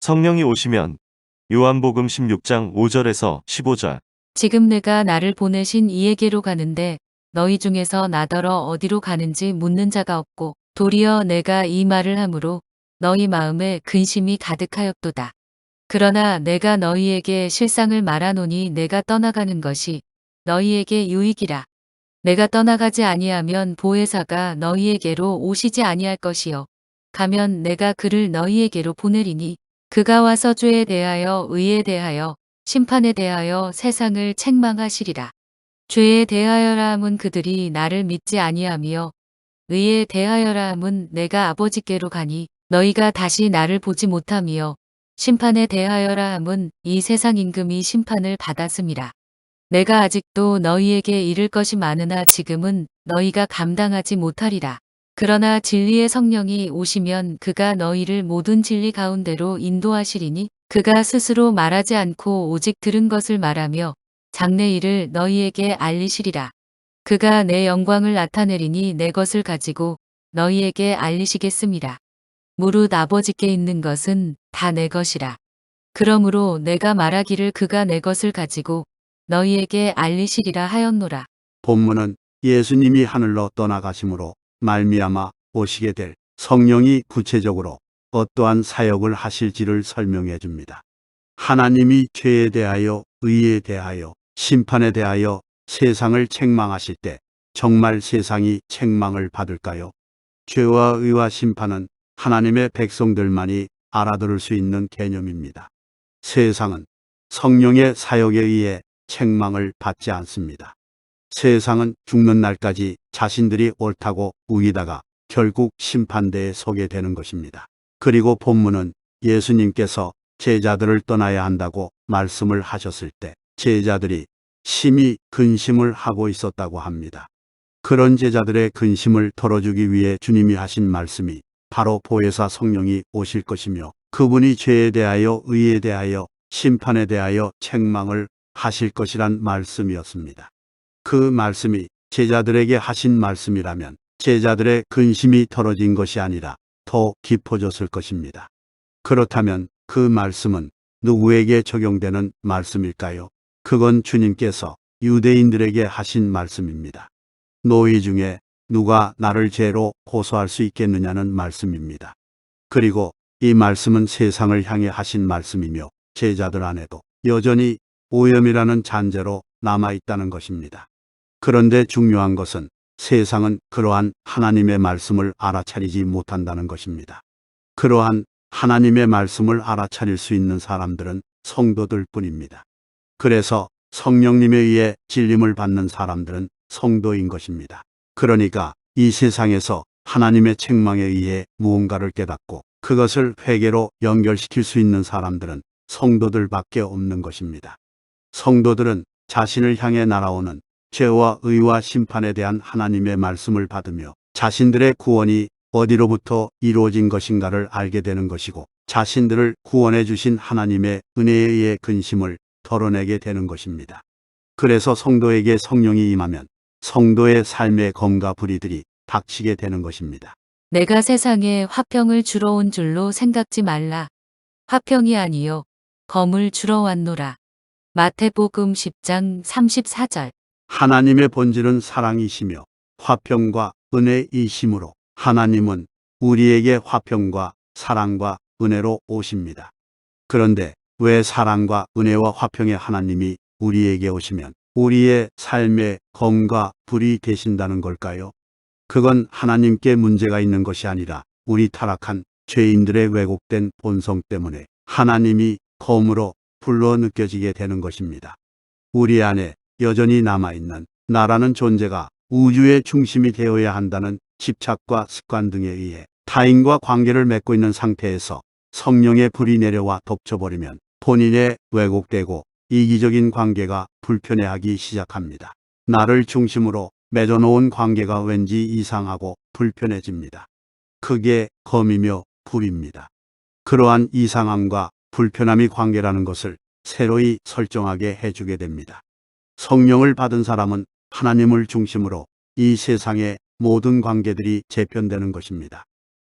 성령이 오시면 요한복음 16장 5절에서 15절. 지금 내가 나를 보내신 이에게로 가는데 너희 중에서 나더러 어디로 가는지 묻는 자가 없고 도리어 내가 이 말을 함으로 너희 마음에 근심이 가득하였도다. 그러나 내가 너희에게 실상을 말하노니 내가 떠나가는 것이 너희에게 유익이라. 내가 떠나가지 아니하면 보혜사가 너희에게로 오시지 아니할 것이요. 가면 내가 그를 너희에게로 보내리니 그가 와서 죄에 대하여 의에 대하여 심판에 대하여 세상을 책망하시리라. 죄에 대하여라 함은 그들이 나를 믿지 아니하며 의에 대하여라 함은 내가 아버지께로 가니 너희가 다시 나를 보지 못하며 심판에 대하여라 함은 이 세상 임금이 심판을 받았음이라. 내가 아직도 너희에게 이를 것이 많으나 지금은 너희가 감당하지 못하리라. 그러나 진리의 성령이 오시면 그가 너희를 모든 진리 가운데로 인도하시리니 그가 스스로 말하지 않고 오직 들은 것을 말하며 장래 일을 너희에게 알리시리라. 그가 내 영광을 나타내리니 내 것을 가지고 너희에게 알리시겠습니다. 무릇 아버지께 있는 것은 다 내 것이라. 그러므로 내가 말하기를 그가 내 것을 가지고 너희에게 알리시리라 하였노라. 본문은 예수님이 하늘로 떠나가심으로 말미암아 오시게 될 성령이 구체적으로 어떠한 사역을 하실지를 설명해 줍니다. 하나님이 죄에 대하여 의에 대하여 심판에 대하여 세상을 책망하실 때 정말 세상이 책망을 받을까요? 죄와 의와 심판은 하나님의 백성들만이 알아들을 수 있는 개념입니다. 세상은 성령의 사역에 의해 책망을 받지 않습니다. 세상은 죽는 날까지 자신들이 옳다고 우기다가 결국 심판대에 서게 되는 것입니다. 그리고 본문은 예수님께서 제자들을 떠나야 한다고 말씀을 하셨을 때 제자들이 심히 근심을 하고 있었다고 합니다. 그런 제자들의 근심을 털어주기 위해 주님이 하신 말씀이 바로 보혜사 성령이 오실 것이며 그분이 죄에 대하여 의에 대하여 심판에 대하여 책망을 하실 것이란 말씀이었습니다. 그 말씀이 제자들에게 하신 말씀이라면 제자들의 근심이 털어진 것이 아니라 더 깊어졌을 것입니다. 그렇다면 그 말씀은 누구에게 적용되는 말씀일까요? 그건 주님께서 유대인들에게 하신 말씀입니다. 너희 중에 누가 나를 죄로 고소할 수 있겠느냐는 말씀입니다. 그리고 이 말씀은 세상을 향해 하신 말씀이며 제자들 안에도 여전히 오염이라는 잔재로 남아있다는 것입니다. 그런데 중요한 것은 세상은 그러한 하나님의 말씀을 알아차리지 못한다는 것입니다. 그러한 하나님의 말씀을 알아차릴 수 있는 사람들은 성도들 뿐입니다. 그래서 성령님에 의해 진림을 받는 사람들은 성도인 것입니다. 그러니까 이 세상에서 하나님의 책망에 의해 무언가를 깨닫고 그것을 회개로 연결시킬 수 있는 사람들은 성도들밖에 없는 것입니다. 성도들은 자신을 향해 날아오는 죄와 의와 심판에 대한 하나님의 말씀을 받으며 자신들의 구원이 어디로부터 이루어진 것인가를 알게 되는 것이고 자신들을 구원해 주신 하나님의 은혜에 의해 근심을 덜어내게 되는 것입니다. 그래서 성도에게 성령이 임하면 성도의 삶의 검과 불의들이 닥치게 되는 것입니다. 내가 세상에 화평을 주러 온 줄로 생각지 말라. 화평이 아니요 검을 주러 왔노라. 마태복음 10장 34절. 하나님의 본질은 사랑이시며 화평과 은혜이시므로 하나님은 우리에게 화평과 사랑과 은혜로 오십니다. 그런데 왜 사랑과 은혜와 화평의 하나님이 우리에게 오시면 우리의 삶의 검과 불이 되신다는 걸까요? 그건 하나님께 문제가 있는 것이 아니라 우리 타락한 죄인들의 왜곡된 본성 때문에 하나님이 검으로 불로 느껴지게 되는 것입니다. 우리 안에 여전히 남아있는 나라는 존재가 우주의 중심이 되어야 한다는 집착과 습관 등에 의해 타인과 관계를 맺고 있는 상태에서 성령의 불이 내려와 덮쳐버리면 본인의 왜곡되고 이기적인 관계가 불편해하기 시작합니다. 나를 중심으로 맺어놓은 관계가 왠지 이상하고 불편해집니다. 그게 검이며 불입니다. 그러한 이상함과 불편함이 관계라는 것을 새로이 설정하게 해주게 됩니다. 성령을 받은 사람은 하나님을 중심으로 이 세상의 모든 관계들이 재편되는 것입니다.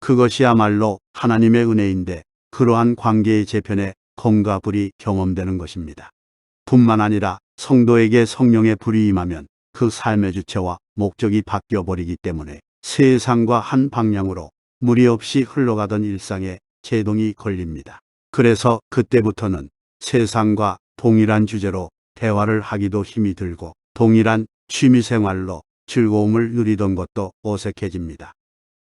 그것이야말로 하나님의 은혜인데 그러한 관계의 재편에 검과 불이 경험되는 것입니다. 뿐만 아니라 성도에게 성령의 불이 임하면 그 삶의 주체와 목적이 바뀌어 버리기 때문에 세상과 한 방향으로 무리 없이 흘러가던 일상에 제동이 걸립니다. 그래서 그때부터는 세상과 동일한 주제로 대화를 하기도 힘이 들고 동일한 취미생활로 즐거움을 누리던 것도 어색해집니다.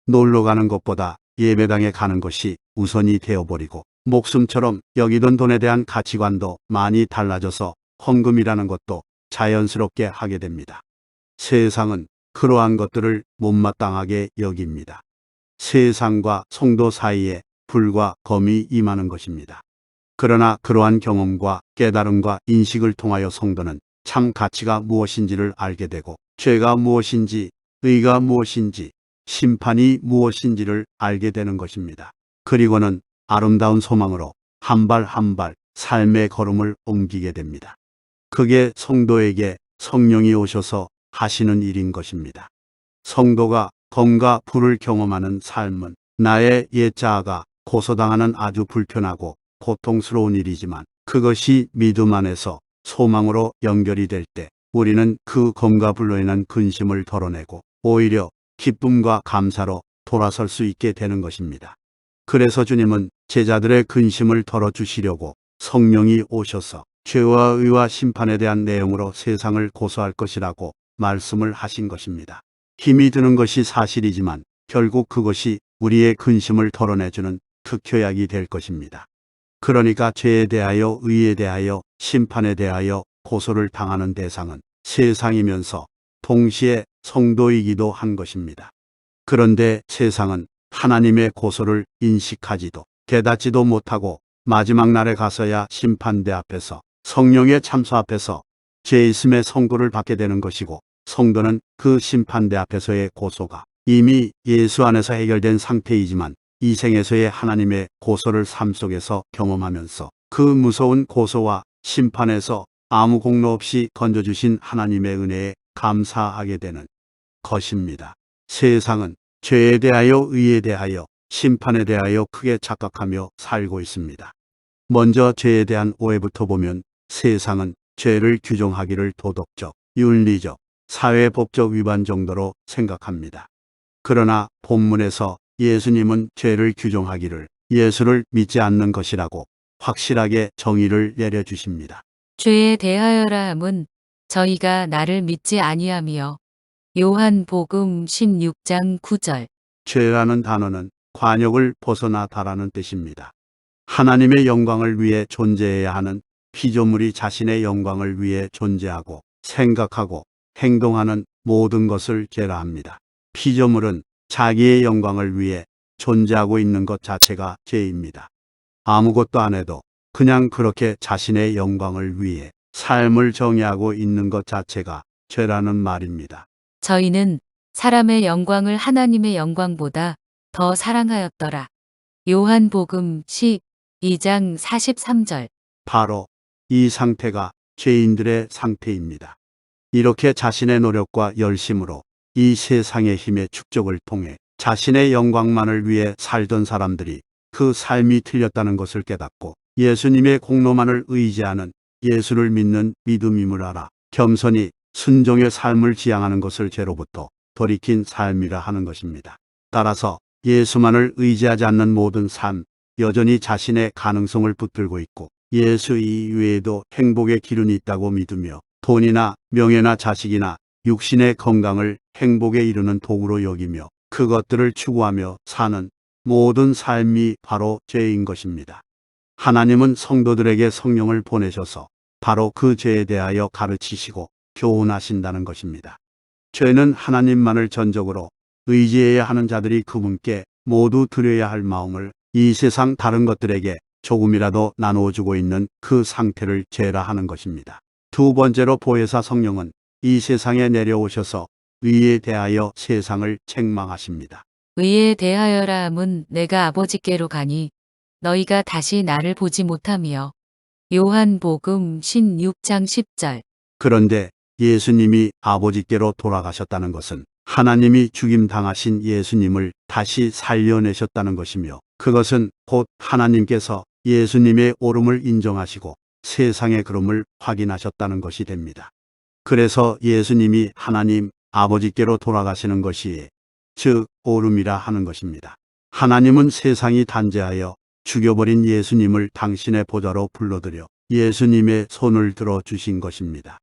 놀러 가는 것보다 예배당에 가는 것이 우선이 되어버리고 목숨처럼 여기던 돈에 대한 가치관도 많이 달라져서 헌금이라는 것도 자연스럽게 하게 됩니다. 세상은 그러한 것들을 못마땅하게 여깁니다. 세상과 성도 사이에 불과 검이 임하는 것입니다. 그러나 그러한 경험과 깨달음과 인식을 통하여 성도는 참 가치가 무엇인지를 알게 되고 죄가 무엇인지, 의가 무엇인지, 심판이 무엇인지를 알게 되는 것입니다. 그리고는 아름다운 소망으로 한 발 한 발 삶의 걸음을 옮기게 됩니다. 그게 성도에게 성령이 오셔서 하시는 일인 것입니다. 성도가 검과 불을 경험하는 삶은 나의 옛 자아가 고소당하는 아주 불편하고 고통스러운 일이지만 그것이 믿음 안에서 소망으로 연결이 될 때 우리는 그 검과 불로 인한 근심을 덜어내고 오히려 기쁨과 감사로 돌아설 수 있게 되는 것입니다. 그래서 주님은 제자들의 근심을 덜어주시려고 성령이 오셔서 죄와 의와 심판에 대한 내용으로 세상을 고소할 것이라고 말씀을 하신 것입니다. 힘이 드는 것이 사실이지만 결국 그것이 우리의 근심을 덜어내주는 특효약이 될 것입니다. 그러니까 죄에 대하여 의에 대하여 심판에 대하여 고소를 당하는 대상은 세상이면서 동시에 성도이기도 한 것입니다. 그런데 세상은 하나님의 고소를 인식하지도 깨닫지도 못하고 마지막 날에 가서야 심판대 앞에서 성령의 참소 앞에서 죄 있음의 선고를 받게 되는 것이고 성도는 그 심판대 앞에서의 고소가 이미 예수 안에서 해결된 상태이지만 이 생에서의 하나님의 고소를 삶 속에서 경험하면서 그 무서운 고소와 심판에서 아무 공로 없이 건져주신 하나님의 은혜에 감사하게 되는 것입니다. 세상은 죄에 대하여 의에 대하여 심판에 대하여 크게 착각하며 살고 있습니다. 먼저 죄에 대한 오해부터 보면 세상은 죄를 규정하기를 도덕적, 윤리적, 사회법적 위반 정도로 생각합니다. 그러나 본문에서 예수님은 죄를 규정하기를 예수를 믿지 않는 것이라고 확실하게 정의를 내려주십니다. 죄에 대하여라 함은 저희가 나를 믿지 아니하며 요한복음 16장 9절. 죄라는 단어는 관역을 벗어나다라는 뜻입니다. 하나님의 영광을 위해 존재해야 하는 피조물이 자신의 영광을 위해 존재하고 생각하고 행동하는 모든 것을 죄라 합니다. 피조물은 자기의 영광을 위해 존재하고 있는 것 자체가 죄입니다. 아무것도 안 해도 그냥 그렇게 자신의 영광을 위해 삶을 정의하고 있는 것 자체가 죄라는 말입니다. 저희는 사람의 영광을 하나님의 영광보다 더 사랑하였더라. 요한복음 12장 43절. 바로 이 상태가 죄인들의 상태입니다. 이렇게 자신의 노력과 열심으로 이 세상의 힘의 축적을 통해 자신의 영광만을 위해 살던 사람들이 그 삶이 틀렸다는 것을 깨닫고 예수님의 공로만을 의지하는 예수를 믿는 믿음임을 알아 겸손히 순종의 삶을 지향하는 것을 죄로부터 돌이킨 삶이라 하는 것입니다. 따라서 예수만을 의지하지 않는 모든 삶, 여전히 자신의 가능성을 붙들고 있고 예수 이외에도 행복의 기준이 있다고 믿으며 돈이나 명예나 자식이나 육신의 건강을 행복에 이르는 도구로 여기며 그것들을 추구하며 사는 모든 삶이 바로 죄인 것입니다. 하나님은 성도들에게 성령을 보내셔서 바로 그 죄에 대하여 가르치시고 교훈하신다는 것입니다. 죄는 하나님만을 전적으로 의지해야 하는 자들이 그분께 모두 드려야 할 마음을 이 세상 다른 것들에게 조금이라도 나누어주고 있는 그 상태를 죄라 하는 것입니다. 두 번째로 보혜사 성령은 이 세상에 내려오셔서 의에 대하여 세상을 책망하십니다. 의에 대하여라 함은 내가 아버지께로 가니 너희가 다시 나를 보지 못하며 요한복음 16장 10절. 그런데 예수님이 아버지께로 돌아가셨다는 것은 하나님이 죽임당하신 예수님을 다시 살려내셨다는 것이며 그것은 곧 하나님께서 예수님의 옳음을 인정하시고 세상의 그름을 확인하셨다는 것이 됩니다. 그래서 예수님이 하나님 아버지께로 돌아가시는 것이 즉 옳음이라 하는 것입니다. 하나님은 세상이 단죄하여 죽여버린 예수님을 당신의 보좌로 불러들여 예수님의 손을 들어 주신 것입니다.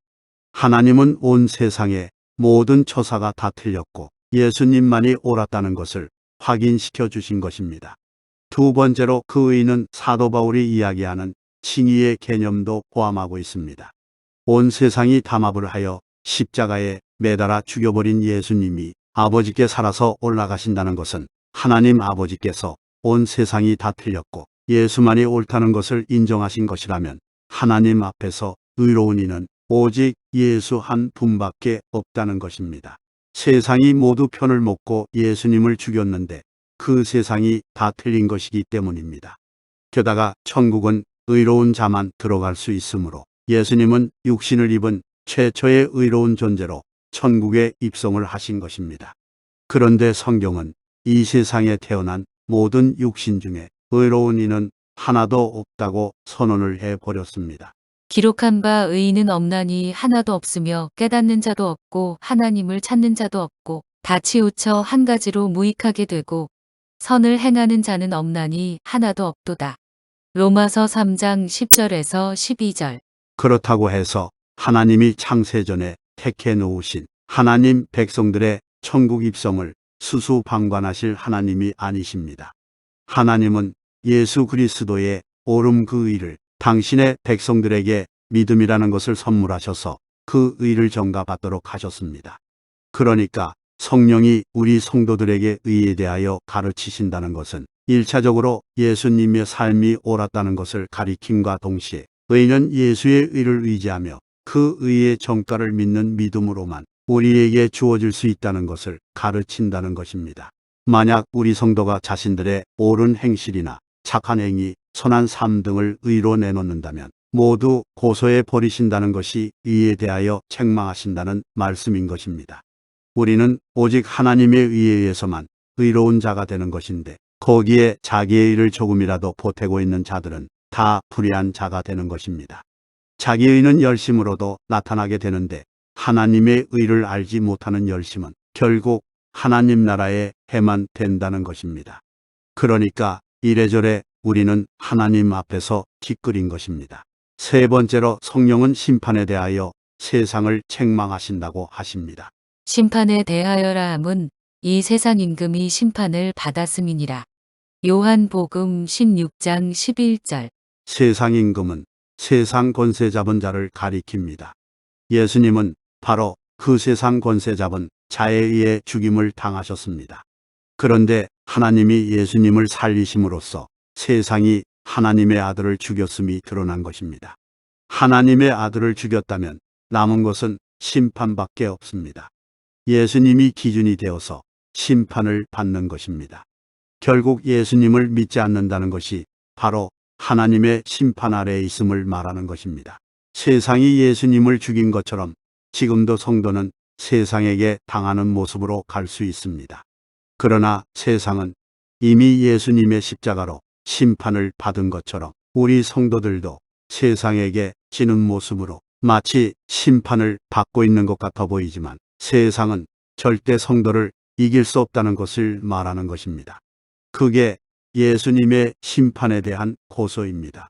하나님은 온 세상의 모든 처사가 다 틀렸고 예수님만이 옳았다는 것을 확인시켜 주신 것입니다. 두 번째로 그 의는 사도 바울이 이야기하는 칭의의 개념도 포함하고 있습니다. 온 세상이 담합을 하여 십자가에 매달아 죽여버린 예수님이 아버지께 살아서 올라가신다는 것은 하나님 아버지께서 온 세상이 다 틀렸고 예수만이 옳다는 것을 인정하신 것이라면 하나님 앞에서 의로운 이는 오직 예수 한 분밖에 없다는 것입니다. 세상이 모두 편을 먹고 예수님을 죽였는데 그 세상이 다 틀린 것이기 때문입니다. 게다가 천국은 의로운 자만 들어갈 수 있으므로 예수님은 육신을 입은 최초의 의로운 존재로 천국에 입성을 하신 것입니다. 그런데 성경은 이 세상에 태어난 모든 육신 중에 의로운 이는 하나도 없다고 선언을 해버렸습니다. 기록한 바 의인은 없나니 하나도 없으며 깨닫는 자도 없고 하나님을 찾는 자도 없고 다 치우쳐 한 가지로 무익하게 되고 선을 행하는 자는 없나니 하나도 없도다. 로마서 3장 10절에서 12절. 그렇다고 해서 하나님이 창세전에 택해 놓으신 하나님 백성들의 천국 입성을 수수방관하실 하나님이 아니십니다. 하나님은 예수 그리스도의 옳음 그 의를 당신의 백성들에게 믿음이라는 것을 선물하셔서 그 의를 전가받도록 하셨습니다. 그러니까 성령이 우리 성도들에게 의에 대하여 가르치신다는 것은 1차적으로 예수님의 삶이 옳았다는 것을 가리킴과 동시에 의는 예수의 의를 의지하며 그 의의 정가를 믿는 믿음으로만 우리에게 주어질 수 있다는 것을 가르친다는 것입니다. 만약 우리 성도가 자신들의 옳은 행실이나 착한 행위, 선한 삶 등을 의로 내놓는다면 모두 고소해 버리신다는 것이 의에 대하여 책망하신다는 말씀인 것입니다. 우리는 오직 하나님의 의에 의해서만 의로운 자가 되는 것인데 거기에 자기의 의를 조금이라도 보태고 있는 자들은 다 불의한 자가 되는 것입니다. 자기의 의는 열심으로도 나타나게 되는데 하나님의 의를 알지 못하는 열심은 결국 하나님 나라의 해만 된다는 것입니다. 그러니까 이래저래 우리는 하나님 앞에서 기끌인 것입니다. 세 번째로 성령은 심판에 대하여 세상을 책망하신다고 하십니다. 심판에 대하여라 함은 이 세상 임금이 심판을 받았음이니라. 요한복음 16장 11절. 세상 임금은 세상 권세 잡은 자를 가리킵니다. 예수님은 바로 그 세상 권세 잡은 자에 의해 죽임을 당하셨습니다. 그런데 하나님이 예수님을 살리심으로써 세상이 하나님의 아들을 죽였음이 드러난 것입니다. 하나님의 아들을 죽였다면 남은 것은 심판밖에 없습니다. 예수님이 기준이 되어서 심판을 받는 것입니다. 결국 예수님을 믿지 않는다는 것이 바로 하나님의 심판 아래에 있음을 말하는 것입니다. 세상이 예수님을 죽인 것처럼 지금도 성도는 세상에게 당하는 모습으로 갈 수 있습니다. 그러나 세상은 이미 예수님의 십자가로 심판을 받은 것처럼 우리 성도들도 세상에게 지는 모습으로 마치 심판을 받고 있는 것 같아 보이지만 세상은 절대 성도를 이길 수 없다는 것을 말하는 것입니다. 그게 예수님의 심판에 대한 고소입니다.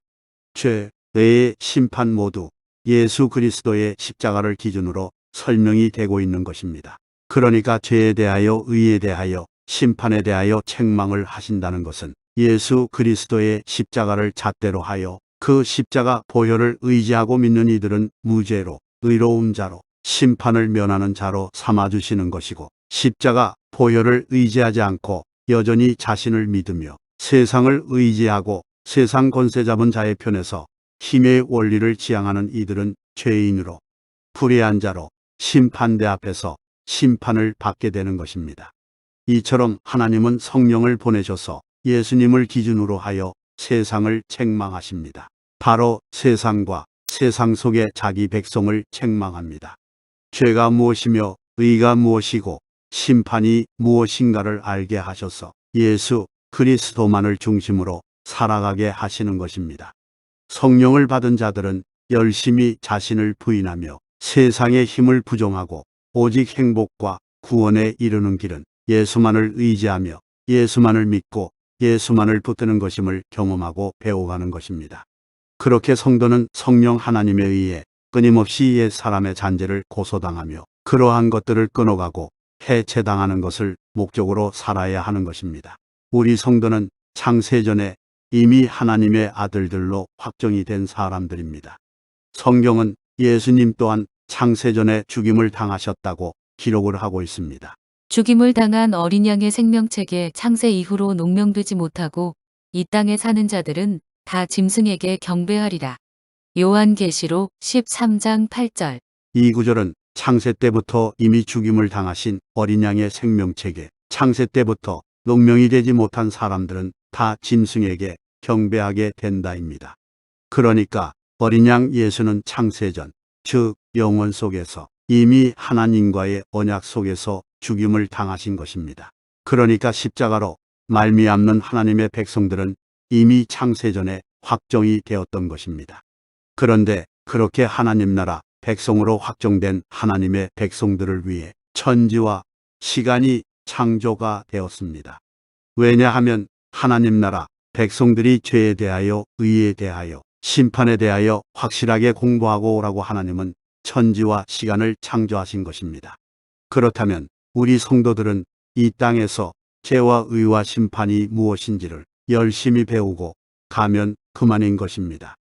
죄, 의의 심판 모두 예수 그리스도의 십자가를 기준으로 설명이 되고 있는 것입니다. 그러니까 죄에 대하여 의에 대하여 심판에 대하여 책망을 하신다는 것은 예수 그리스도의 십자가를 잣대로 하여 그 십자가 보혈을 의지하고 믿는 이들은 무죄로 의로운 자로 심판을 면하는 자로 삼아주시는 것이고 십자가 보혈을 의지하지 않고 여전히 자신을 믿으며 세상을 의지하고 세상 권세 잡은 자의 편에서 힘의 원리를 지향하는 이들은 죄인으로 불의한 자로 심판대 앞에서 심판을 받게 되는 것입니다. 이처럼 하나님은 성령을 보내셔서 예수님을 기준으로 하여 세상을 책망하십니다. 바로 세상과 세상 속의 자기 백성을 책망합니다. 죄가 무엇이며 의가 무엇이고 심판이 무엇인가를 알게 하셔서 예수 그리스도만을 중심으로 살아가게 하시는 것입니다. 성령을 받은 자들은 열심히 자신을 부인하며 세상의 힘을 부정하고 오직 행복과 구원에 이르는 길은 예수만을 의지하며 예수만을 믿고 예수만을 붙드는 것임을 경험하고 배워가는 것입니다. 그렇게 성도는 성령 하나님에 의해 끊임없이 옛 사람의 잔재를 고소당하며 그러한 것들을 끊어가고 해체당하는 것을 목적으로 살아야 하는 것입니다. 우리 성도는 창세전에 이미 하나님의 아들들로 확정이 된 사람들입니다. 성경은 예수님 또한 창세전에 죽임을 당하셨다고 기록을 하고 있습니다. 죽임을 당한 어린 양의 생명책에 창세 이후로 농명되지 못하고 이 땅에 사는 자들은 다 짐승에게 경배하리라. 요한계시록 13장 8절. 이 구절은 창세 때부터 이미 죽임을 당하신 어린 양의 생명책에 창세 때부터 농명이 되지 못한 사람들은 다 짐승에게 경배하게 된다입니다. 그러니까 어린 양 예수는 창세전, 즉 영원 속에서 이미 하나님과의 언약 속에서 죽임을 당하신 것입니다. 그러니까 십자가로 말미암는 하나님의 백성들은 이미 창세전에 확정이 되었던 것입니다. 그런데 그렇게 하나님 나라 백성으로 확정된 하나님의 백성들을 위해 천지와 시간이 창조가 되었습니다. 왜냐하면 하나님 나라 백성들이 죄에 대하여 의에 대하여 심판에 대하여 확실하게 공부하고 오라고 하나님은 천지와 시간을 창조하신 것입니다. 그렇다면 우리 성도들은 이 땅에서 죄와 의와 심판이 무엇인지를 열심히 배우고 가면 그만인 것입니다.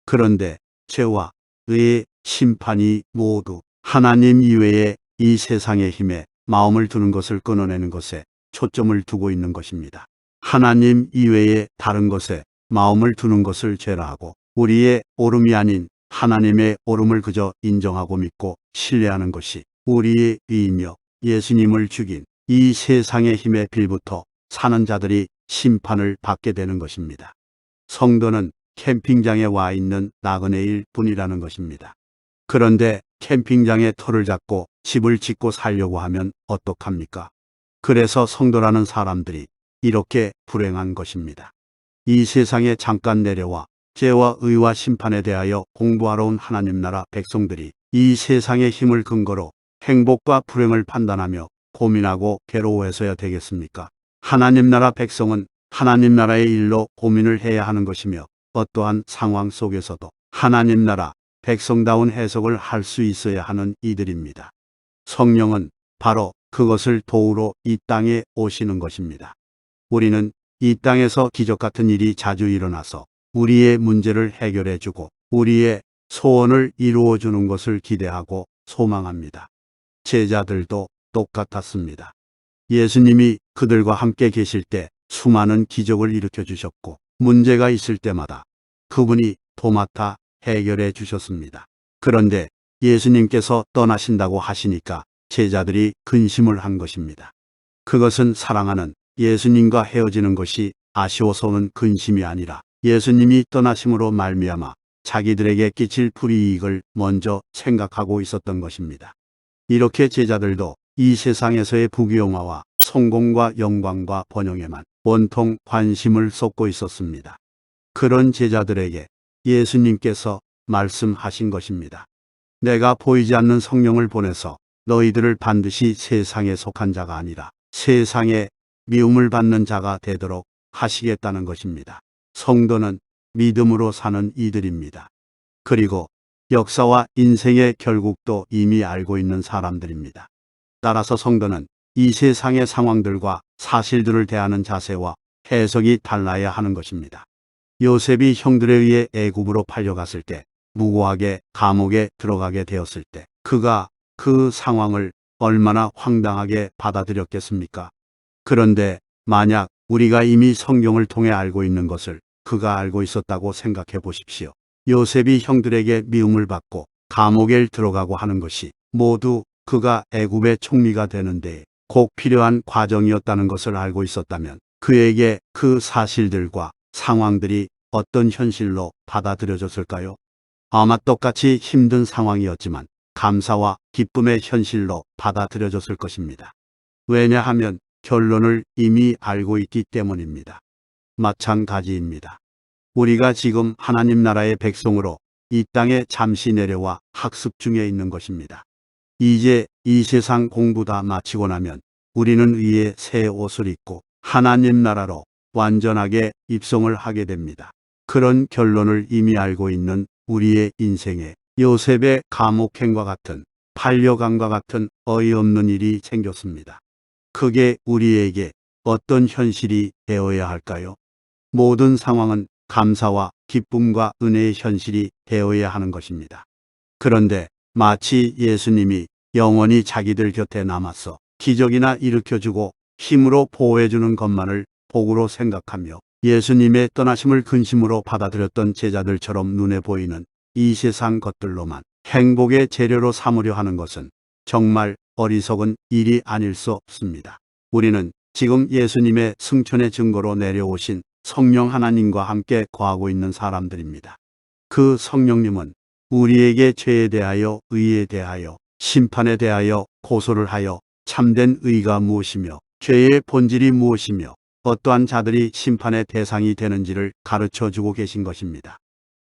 그런데 죄와 의의 심판이 모두 하나님 이외의 이 세상의 힘에 마음을 두는 것을 끊어내는 것에 초점을 두고 있는 것입니다. 하나님 이외의 다른 것에 마음을 두는 것을 죄라 하고 우리의 옳음이 아닌 하나님의 옳음을 그저 인정하고 믿고 신뢰하는 것이 우리의 의이며 예수님을 죽인 이 세상의 힘에 빌부터 사는 자들이 심판을 받게 되는 것입니다. 성도는 캠핑장에 와 있는 나그네일 뿐이라는 것입니다. 그런데 캠핑장에 터를 잡고 집을 짓고 살려고 하면 어떡합니까? 그래서 성도라는 사람들이 이렇게 불행한 것입니다. 이 세상에 잠깐 내려와 죄와 의와 심판에 대하여 공부하러 온 하나님 나라 백성들이 이 세상의 힘을 근거로 행복과 불행을 판단하며 고민하고 괴로워해서야 되겠습니까? 하나님 나라 백성은 하나님 나라의 일로 고민을 해야 하는 것이며 어떠한 상황 속에서도 하나님 나라 백성다운 해석을 할 수 있어야 하는 이들입니다. 성령은 바로 그것을 도우러 이 땅에 오시는 것입니다. 우리는 이 땅에서 기적 같은 일이 자주 일어나서 우리의 문제를 해결해 주고 우리의 소원을 이루어 주는 것을 기대하고 소망합니다. 제자들도 똑같았습니다. 예수님이 그들과 함께 계실 때 수많은 기적을 일으켜 주셨고 문제가 있을 때마다 그분이 도맡아 해결해 주셨습니다. 그런데 예수님께서 떠나신다고 하시니까 제자들이 근심을 한 것입니다. 그것은 사랑하는 예수님과 헤어지는 것이 아쉬워서 오는 근심이 아니라 예수님이 떠나심으로 말미암아 자기들에게 끼칠 불이익을 먼저 생각하고 있었던 것입니다. 이렇게 제자들도 이 세상에서의 부귀영화와 성공과 영광과 번영에만 온통 관심을 쏟고 있었습니다. 그런 제자들에게 예수님께서 말씀하신 것입니다. 내가 보이지 않는 성령을 보내서 너희들을 반드시 세상에 속한 자가 아니라 세상에 미움을 받는 자가 되도록 하시겠다는 것입니다. 성도는 믿음으로 사는 이들입니다. 그리고 역사와 인생의 결국도 이미 알고 있는 사람들입니다. 따라서 성도는 이 세상의 상황들과 사실들을 대하는 자세와 해석이 달라야 하는 것입니다. 요셉이 형들에 의해 애굽으로 팔려갔을 때, 무고하게 감옥에 들어가게 되었을 때 그가 그 상황을 얼마나 황당하게 받아들였겠습니까? 그런데 만약 우리가 이미 성경을 통해 알고 있는 것을 그가 알고 있었다고 생각해 보십시오. 요셉이 형들에게 미움을 받고 감옥에 들어가고 하는 것이 모두 그가 애굽의 총리가 되는데 꼭 필요한 과정이었다는 것을 알고 있었다면 그에게 그 사실들과 상황들이 어떤 현실로 받아들여졌을까요? 아마 똑같이 힘든 상황이었지만 감사와 기쁨의 현실로 받아들여졌을 것입니다. 왜냐하면 결론을 이미 알고 있기 때문입니다. 마찬가지입니다. 우리가 지금 하나님 나라의 백성으로 이 땅에 잠시 내려와 학습 중에 있는 것입니다. 이제 이 세상 공부 다 마치고 나면 우리는 의의 새 옷을 입고 하나님 나라로 완전하게 입성을 하게 됩니다. 그런 결론을 이미 알고 있는 우리의 인생에 요셉의 감옥행과 같은 반려감과 같은 어이없는 일이 생겼습니다. 그게 우리에게 어떤 현실이 되어야 할까요? 모든 상황은 감사와 기쁨과 은혜의 현실이 되어야 하는 것입니다. 그런데 마치 예수님이 영원히 자기들 곁에 남아서 기적이나 일으켜주고 힘으로 보호해주는 것만을 복으로 생각하며 예수님의 떠나심을 근심으로 받아들였던 제자들처럼 눈에 보이는 이 세상 것들로만 행복의 재료로 삼으려 하는 것은 정말 어리석은 일이 아닐 수 없습니다. 우리는 지금 예수님의 승천의 증거로 내려오신 성령 하나님과 함께 거하고 있는 사람들입니다. 그 성령님은 우리에게 죄에 대하여, 의에 대하여, 심판에 대하여 고소를 하여 참된 의가 무엇이며 죄의 본질이 무엇이며 어떠한 자들이 심판의 대상이 되는지를 가르쳐 주고 계신 것입니다.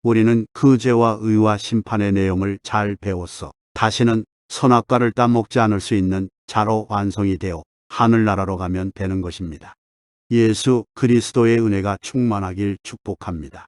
우리는 그 죄와 의와 심판의 내용을 잘 배웠어 다시는 선악과를 따먹지 않을 수 있는 자로 완성이 되어 하늘나라로 가면 되는 것입니다. 예수 그리스도의 은혜가 충만하길 축복합니다.